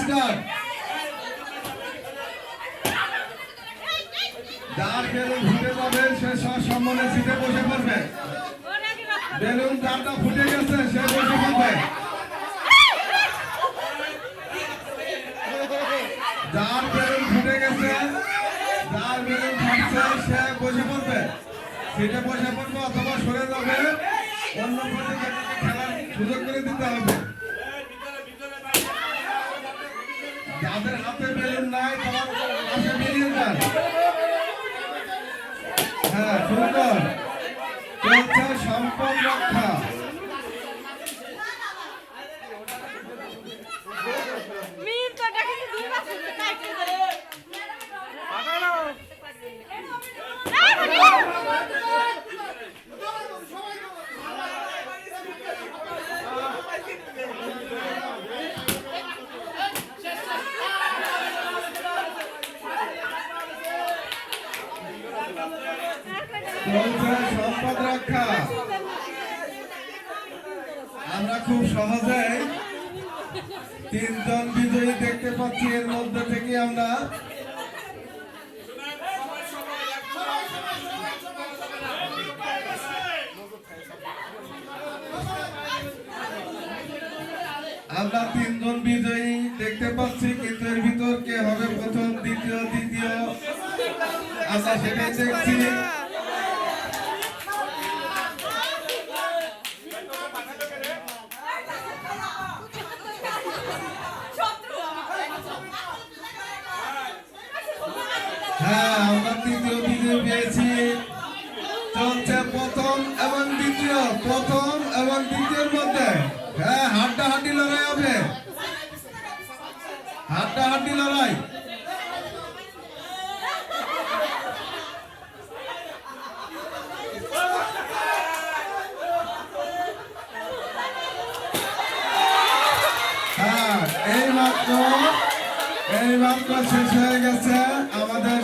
Start. যার balloon ফুটে যাবে সে সম্মানের সিটে বসে পড়বে। বেলুন যারটা ফুটে গেছে সে বসে পড়বে। যার বেলুন ফুটে গেছে, যার বেলুন ফাটছে সে বসে পড়বে, সিটে বসে পড়বে অথবা সরে যাবে। অন্য প্রতিযোগীকে খেলার সুযোগ করে দিতে হবে। যাদের হাতে বেলুন নাই তারা পাশে বেরিয়ে যান। হ্যাঁ, সুন্দর চলছে সম্পদ রক্ষা। চলছে সম্পদ রক্ষা। আমরা খুব সহজে তিনজন বিজয়ী দেখতে পাচ্ছি। এর মধ্যে থেকে আমরা তিনজন বিজয়ী দেখতে পাচ্ছি, কিন্তু এর ভিতর কে হবে প্রথম, দ্বিতীয়, তৃতীয় আমরা সেটাই দেখছি। হ্যাঁ, আমরা তৃতীয় বিজয়ী পেয়েছি। চলছে প্রথম এবং দ্বিতীয়, প্রথম এবং দ্বিতীয়ের মধ্যে হ্যাঁ হাড্ডাহাড্ডি লড়াই হবে, হাড্ডাহাড্ডি লড়াই। হ্যাঁ, এই মাত্র শেষ হয়ে গেছে আমাদের